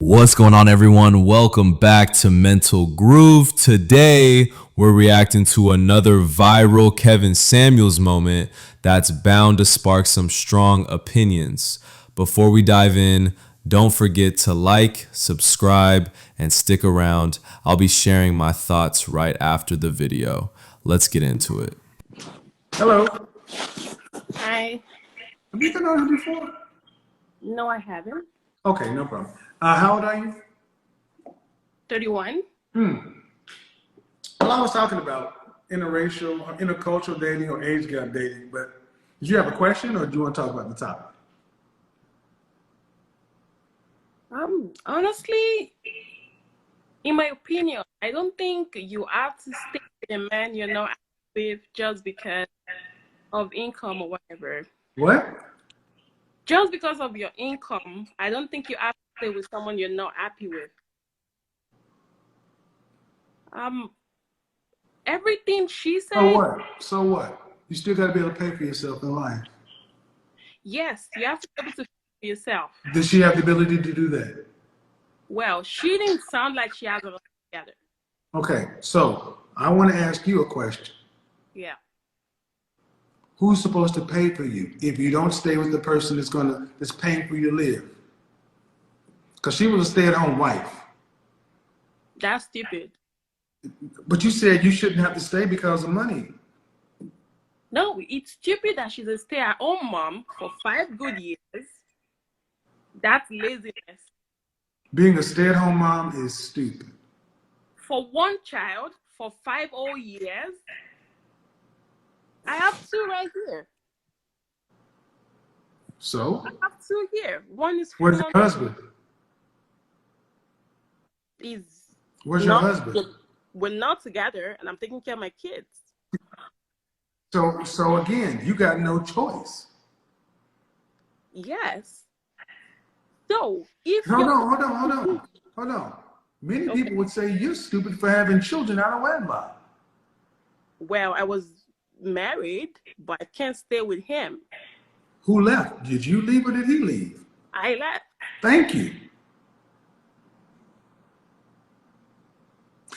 What's going on, everyone? Welcome back to Mental Groove. Today, we're reacting to another viral Kevin Samuels moment that's bound to spark some strong opinions. Before we dive in, don't forget to like, subscribe, and stick around. I'll be sharing my thoughts right after the video. Let's get into it. Hello. Hi. Have you been on here before? No, I haven't. Okay, no problem. How old are you? 31. Well, I was talking about interracial, or intercultural dating, or age gap dating, but did you have a question, or do you want to talk about the topic? Honestly, in my opinion, I don't think you have to stay with a man you're not happy with just because of income or whatever. What? Just because of your income, I don't think you have to stay with someone you're not happy with. Everything she So said, what? So what? You still got to be able to pay for yourself in life. yes, you have to be able to for yourself. Does she have the ability to do that? Well, she didn't sound like she has it all together. Okay, so I want to ask you a question. Yeah. Who's supposed to pay for you if you don't stay with the person that's paying for you to live? Because she was a stay-at-home wife. That's stupid. But you said you shouldn't have to stay because of money. No, it's stupid that she's a stay-at-home mom for 5 good years. That's laziness. Being a stay-at-home mom is stupid. For one child, for 5 whole years, I have 2 right here. So? I have 2 here. One is Where's your husband? Where's your husband? We're not together, and I'm taking care of my kids. So again, you got no choice. Yes. So if Hold on. Many people would say you're stupid for having children out of wedlock. Well, I was married, but I can't stay with him. Who left? Did you leave or did he leave? I left. Thank you.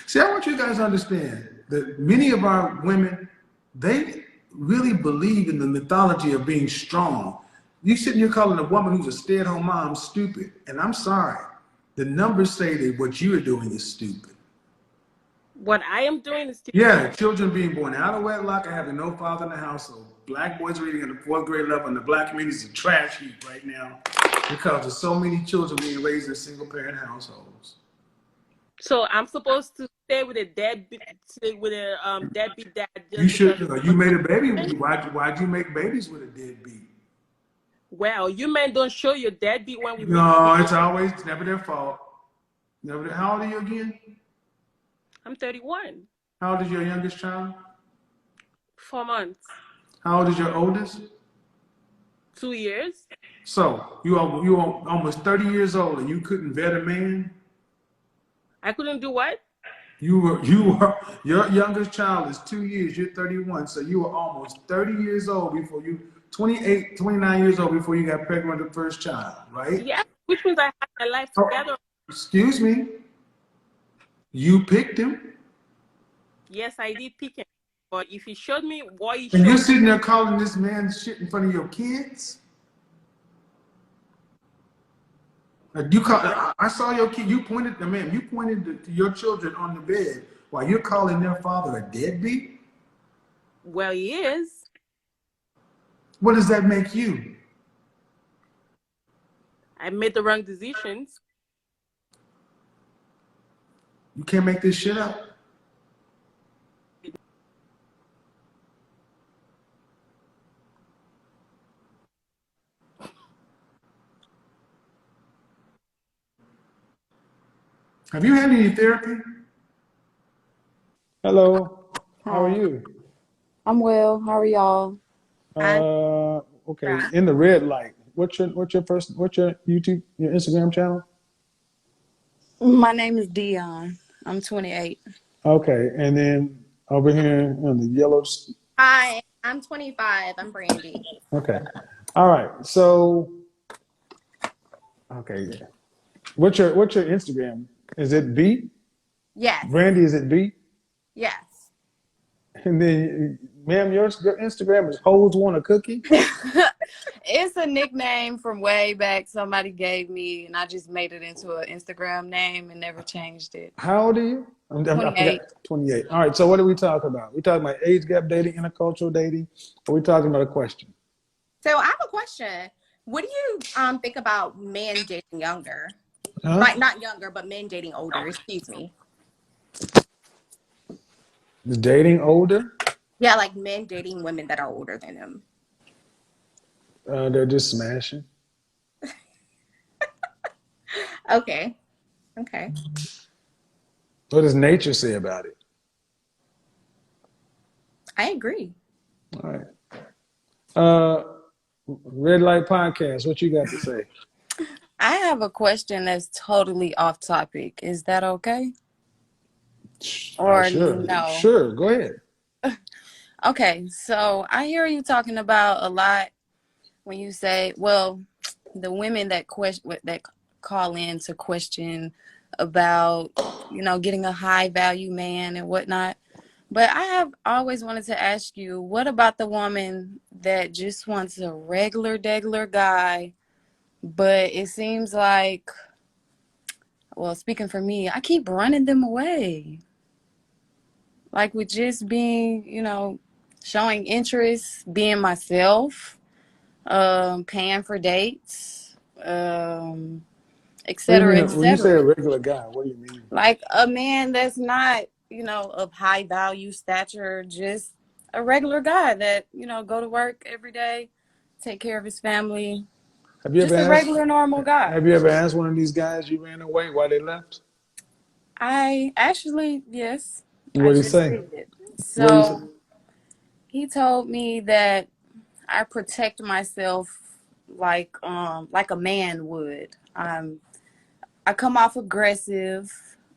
See, I want you guys to understand that many of our women, they really believe in the mythology of being strong. You sitting here calling a woman who's a stay-at-home mom stupid, and I'm sorry. The numbers say that what you are doing is stupid. What I am doing is stupid. Yeah, children being born out of wedlock and having no father in the household. Black boys reading at the 4th grade level, and the black community is a trash heap right now because there's so many children being raised in single-parent households. So I'm supposed to stay with a deadbeat dad. You should. You made a baby. Why'd you make babies with a deadbeat? Well, you men don't show your deadbeat when we. No, it's never their fault. Never. How old are you again? I'm 31. How old is your youngest child? 4 months. How old is your oldest? 2 years. So you are almost 30 years old, and you couldn't vet a man. I couldn't do what? Your youngest child is 2 years. You're 31, so you were almost 30 years old before you. 28, 29 years old before you got pregnant with the first child, right? Yeah, which means I had my life together. Excuse me. You picked him. Yes, I did pick him. But if he showed me what he showed and you're sitting there calling this man shit in front of your kids? I saw your kid. You pointed to your children on the bed while you're calling their father a deadbeat? Well, he is. What does that make you? I made the wrong decisions. You can't make this shit up. Have you had any therapy? Hello. Hi. How are you? I'm well. How are y'all? Okay. In the red light. What's your YouTube, your Instagram channel? My name is Dion. I'm 28. Okay. And then over here on the yellows. Hi, I'm 25. I'm Brandy. Okay. All right. So, okay. Yeah. What's your Instagram? Is it B? Yes. Brandy, is it B? Yes. And then, ma'am, your Instagram is hoes want a cookie? It's a nickname from way back somebody gave me, and I just made it into an Instagram name and never changed it. How old are you? I forgot. 28. 28. All right. So what are we talking about? We talking about age gap dating, intercultural dating, or we talking about a question? So I have a question. What do you think about men dating younger? Huh? Like not younger, but men dating older. Excuse me. Is dating older? Yeah, like men dating women that are older than them. They're just smashing. Okay. Okay. What does nature say about it? I agree. All right. Uh, Red Light Podcast. What you got to say? I have a question that's totally off topic. Is that okay? Or Sure. no? Sure. Go ahead. Okay, so I hear you talking about a lot when you say, well, the women that call in to question about, getting a high value man and whatnot. But I have always wanted to ask you, what about the woman that just wants a regular degular guy, but it seems like, well, speaking for me, I keep running them away. Like with just being, showing interest, being myself, paying for dates, et What do you cetera, mean et when you say a cetera. regular guy? What do you mean? Like a man that's not, of high value stature, just a regular guy that, go to work every day, take care of his family, Have you ever just a asked? regular normal guy. Have you ever asked one of these guys you ran away why they left? I actually, yes, I What did he just say? did. What did he say? So he told me that I protect myself like a man would. I come off aggressive,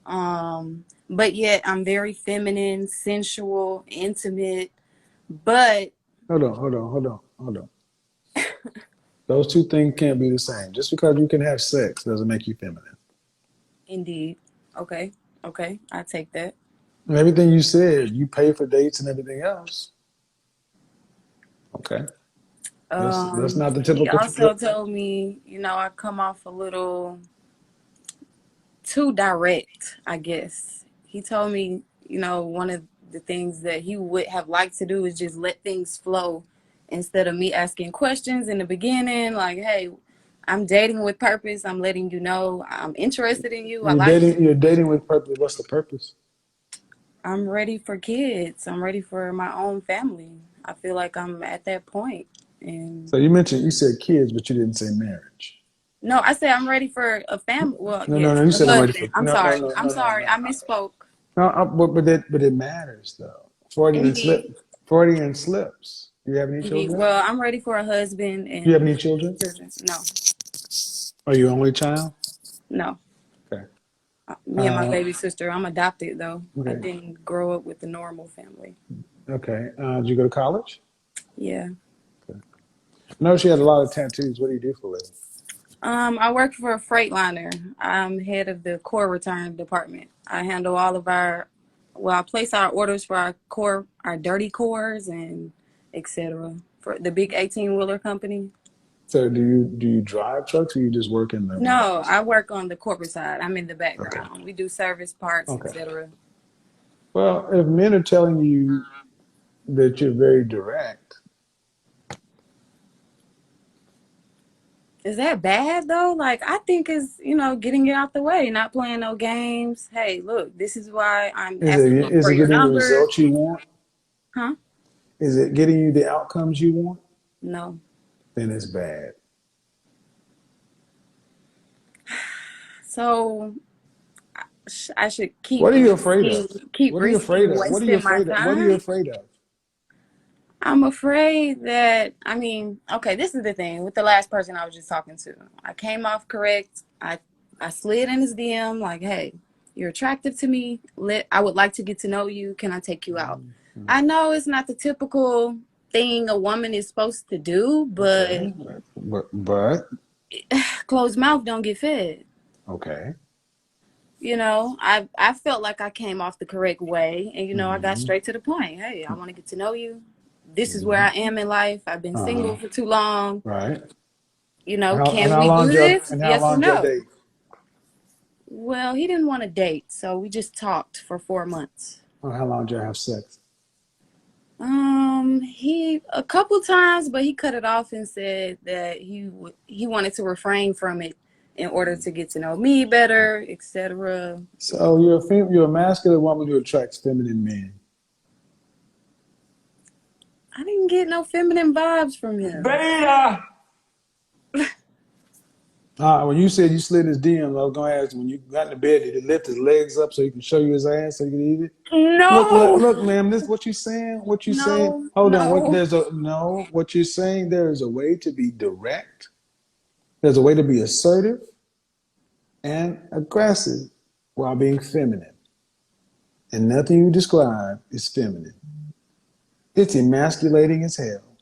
but yet I'm very feminine, sensual, intimate. But Hold on. Those two things can't be the same. Just because you can have sex doesn't make you feminine. indeed, okay, I take that. And everything you said, you pay for dates and everything else. Okay, that's not the He typical. also told me, I come off a little too direct, I guess. He told me, one of the things that he would have liked to do is just let things flow instead of me asking questions in the beginning, like, hey, I'm dating with purpose. I'm letting you know I'm interested in you. I You're like you. dating. You're dating with purpose. What's the purpose? I'm ready for kids. I'm ready for my own family. I feel like I'm at that point. And So you said kids, but you didn't say marriage. no, I said I'm ready for a family. Well, No. yes, You a said I'm ready for husband. I'm sorry. I'm sorry. I misspoke. No, but it matters though. Indeed. Freudian slips. Do you have any Indeed. children? Well, I'm ready for a husband Do you have and any children? children. No, Are you only child? no. Okay. Me and my baby sister. I'm adopted though. I Okay. didn't grow up with the normal family. Okay. Did you go to college? Yeah. No, she had a lot of tattoos. What do you do for a living? I work for a Freightliner. I'm head of the core return department. I handle all of I place our orders for our dirty cores and etc. For the big 18-wheeler company. So do you drive trucks or you just work in the No, yards? I work on the corporate side. I'm in the Okay. background. We do service parts, Okay. etc. Well, if men are telling you that you're very direct, Is that bad though? Like I think it's, getting it out the way, not playing no games. Hey, look, this is why I'm asking you is for it your getting the number. results you want? Huh? Is it getting you the outcomes you want? No. Then it's bad. So I should What are you afraid of? keep What are you afraid risking of? What are you wasting my afraid of? What are you time. afraid of? I'm afraid that okay, this is the thing with the last person I was just talking to. I came off correct. I slid in his DM like, hey, you're attractive to me. I would like to get to know you. Can I take you out? I know it's not the typical thing a woman is supposed to do, but Okay. But closed mouth don't get fed. Okay. You know, I felt like I came off the correct way, and you know, I got Mm-hmm. straight to the point. Hey, I want to get to know you. This is where Mm-hmm. I am in life. I've been Uh-huh. single for too long. Right. You know, And can how we do long this? and how Yes or long did y'all no? date? Well, he didn't want to date, so we just talked for 4 months. Or how long did y'all have sex? He a couple times, but he cut it off and said that he wanted to refrain from it in order to get to know me better, etc. So you're a masculine woman who attracts feminine men. I didn't get no feminine vibes from him. Beta. When you said you slid his DM, I was gonna ask when you got in the bed, did he lift his legs up so he can show you his ass so you can eat it? No, Look, ma'am. This what you saying? What you saying? no, Hold on. no. What you're saying? There is a way to be direct. There's a way to be assertive and aggressive while being feminine. And nothing you describe is feminine. It's emasculating as hell.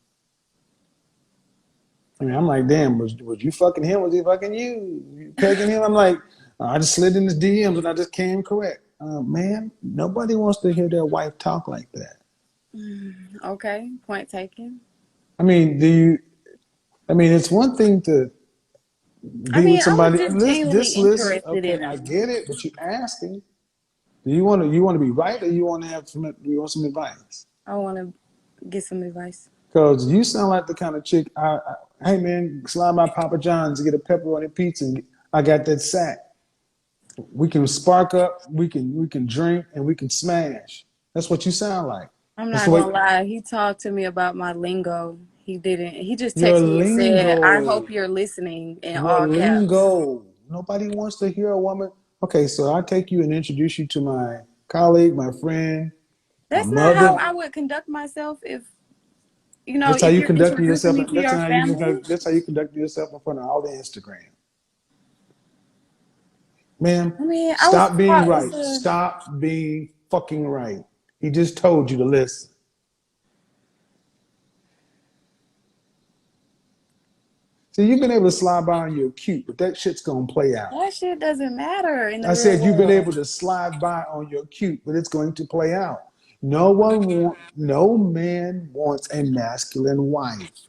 I mean, I'm like, damn, was you fucking him? Was he fucking you? You pegging him? I'm like, I just slid in his DMs and I just came correct. Man, nobody wants to hear their wife talk like that. Okay, point taken. I mean, it's one thing to I be with mean, I was somebody. just genuinely This list, interested okay, in I him. get it, but you asking. Do you want to be right or you want some advice? I want to get some advice. Because you sound like the kind of chick. Hey man, slide by Papa John's and get a pepperoni pizza. And I got that sack. We can spark up. We can drink and we can smash. That's what you sound like. I'm That's the not way gonna lie. He talked to me about my lingo. He didn't. He just your texted me and said, "I lingo. hope you're listening" in Your all caps. lingo. Nobody wants to hear a woman. Okay, so I take you and introduce you to my colleague, my friend, my That's not how mother. I would conduct myself if you know That's how if you you're conduct introducing yourself. me to your family. That's how you conduct yourself in front of all the Instagram. Ma'am, I mean, I was stop being taught right. it's a. Stop being fucking right. He just told you to listen. See, you've been able to slide by and you're cute, but that shit's gonna play out. That shit doesn't matter in the I real said you've been able world. to slide by on your cute, but it's going to play out. No man wants a masculine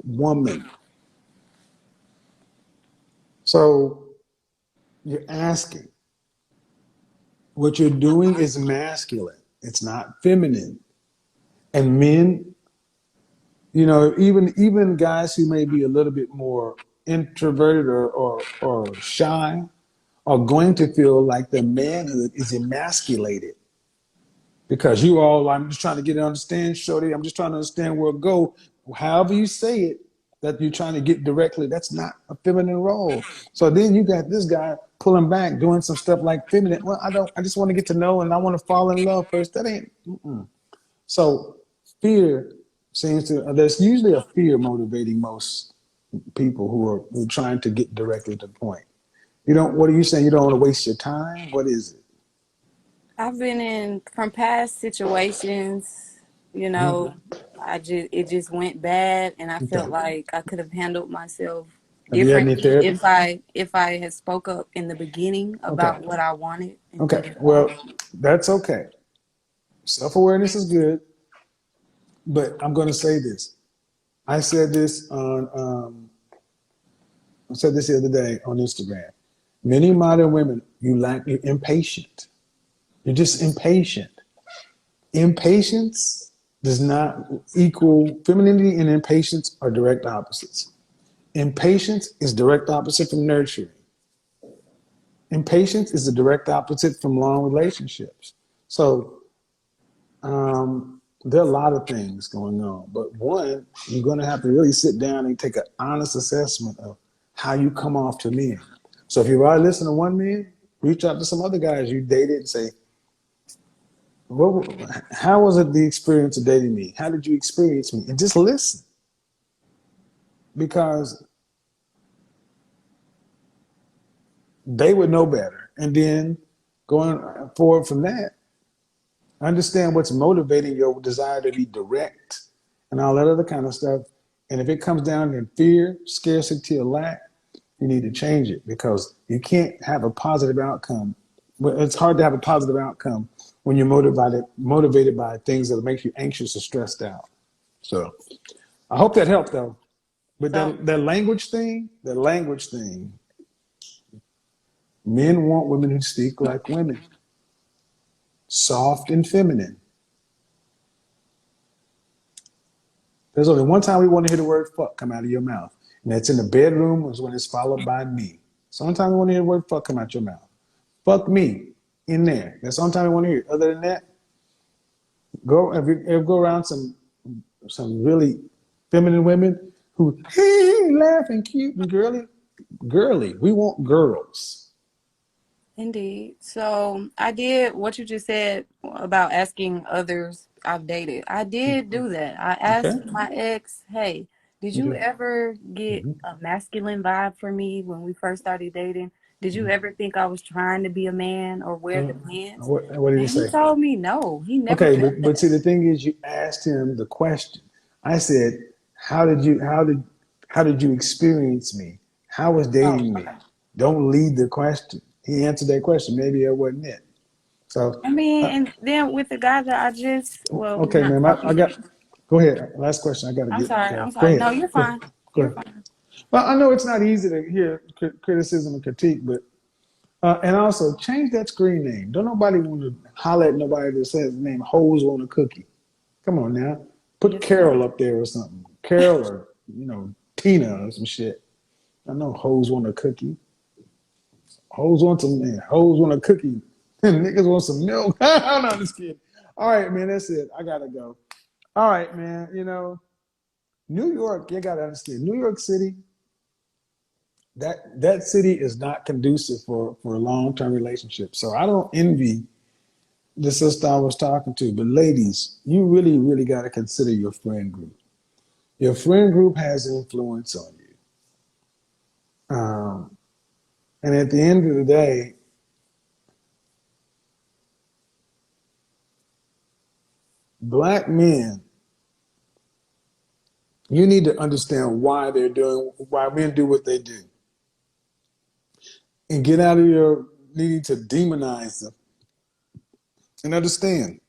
woman. So you're asking. What you're doing is masculine. It's not feminine. And men, even guys who may be a little bit more introverted or shy are going to feel like their manhood is emasculated because I'm just trying to get to understand, shorty. I'm just trying to understand where it go. However you say it, that you're trying to get directly, that's not a feminine role. So then you got this guy pulling back, doing some stuff like feminine. Well, I just want to get to know and I want to fall in love first. That ain't. Mm-mm. So fear there's usually a fear motivating most people who are trying to get directly to the point. What are you saying? You don't want to waste your time? What is it? I've been in from past situations, you know, Mhm. it just went bad and I Okay. felt like I could have handled myself Have you had any differently therapy? if I had spoke up in the beginning Okay. about what I wanted and Okay. put it Well, forward. that's okay. Self-awareness is good, but I'm going to say this. I said this I said this the other day on Instagram. Many modern women, you're impatient. You're just impatient. Impatience does not equal femininity and impatience are direct opposites. Impatience is direct opposite from nurturing. Impatience is the direct opposite from long relationships. So there are a lot of things going on, but one, you're going to have to really sit down and take an honest assessment of how you come off to men. So if you already listen to one man, reach out to some other guys you dated and say, how was it the experience of dating me? How did you experience me? And just listen because they would know better. And then going forward from that, understand what's motivating your desire to be direct and all that other kind of stuff. And if it comes down to fear, scarcity, or lack, You need to change it because you can't have a positive outcome. Well, it's hard to have a positive outcome when you're motivated by things that make you anxious or stressed out. So I hope that helped though. But So that language thing, men want women who speak like women, soft and feminine. There's only one time we want to hear the word fuck come out of your mouth, and that's in the bedroom is when it's followed by me. Sometimes we want to hear the word fuck come out your mouth. Fuck me in there. That's the only time we want to hear it. Other than that, if you go around some really feminine women who hey, laughing, cute and girly. We want girls. indeed. So I did what you just said about asking others I've dated. I did do that. I Okay. asked my ex, hey, did you Okay. ever get Mm-hmm. a masculine vibe for me when we first started dating? Did you Mm-hmm. ever think I was trying to be a man or wear the pants? What did he And he say? told me no, he never Okay, said but see, that. the thing is, you asked him the question. I said, how did you experience me? How was Oh, dating me? okay. Don't lead the question. He answered that question. Maybe it wasn't it. So, I mean, uh, and then with the guy that I just, well, okay, not ma'am, I talking got. to. Go ahead. Last question. I got to I'm get sorry. go. I'm Go sorry. No, ahead. you're Go. fine. Go You're ahead. fine. Well, I know it's not easy to hear criticism and critique, but and also change that screen name. Don't nobody want to holler at nobody that says the name hoes on a cookie. Come on now. Put Yes, sir. Carol up there or something. Carol or, Tina or some shit. I know hoes want a cookie. Hoes want a cookie. Niggas want some milk. I'm not just kidding. All right, man, that's it. I gotta go. All right, man. New York, you gotta understand. New York City, that city is not conducive for long-term relationships. So I don't envy the sister I was talking to. But ladies, you really, really gotta consider your friend group. Your friend group has influence on you. And at the end of the day, black men, you need to understand why men do what they do, and get out of your needing to demonize them and understand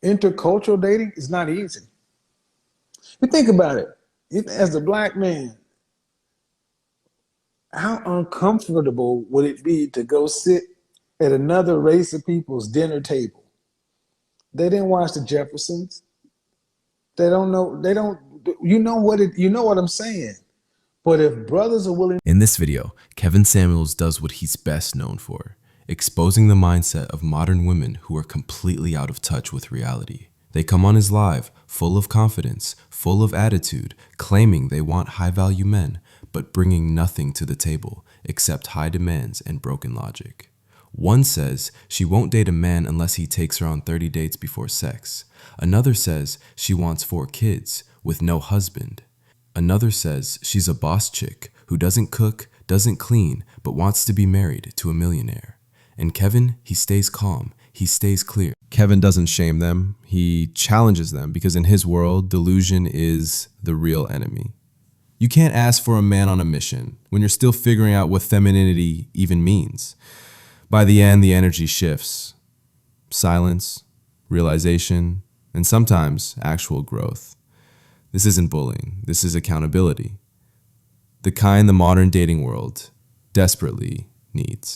intercultural dating is not easy. You think about it, as a black man, how uncomfortable would it be to go sit at another race of people's dinner table? They didn't watch the Jeffersons. They don't know. They don't. You know what it. You know what I'm saying. But if brothers are willing, In this video, Kevin Samuels does what he's best known for, exposing the mindset of modern women who are completely out of touch with reality. They come on his live, full of confidence, full of attitude, claiming they want high-value men, but bringing nothing to the table except high demands and broken logic. One says she won't date a man unless he takes her on 30 dates before sex. Another says she wants 4 kids with no husband. Another says she's a boss chick who doesn't cook, doesn't clean, but wants to be married to a millionaire. And Kevin, he stays calm, he stays clear. Kevin doesn't shame them, he challenges them because in his world, delusion is the real enemy. You can't ask for a man on a mission when you're still figuring out what femininity even means. By the end, the energy shifts. Silence, realization, and sometimes actual growth. This isn't bullying, this is accountability. The kind the modern dating world desperately needs.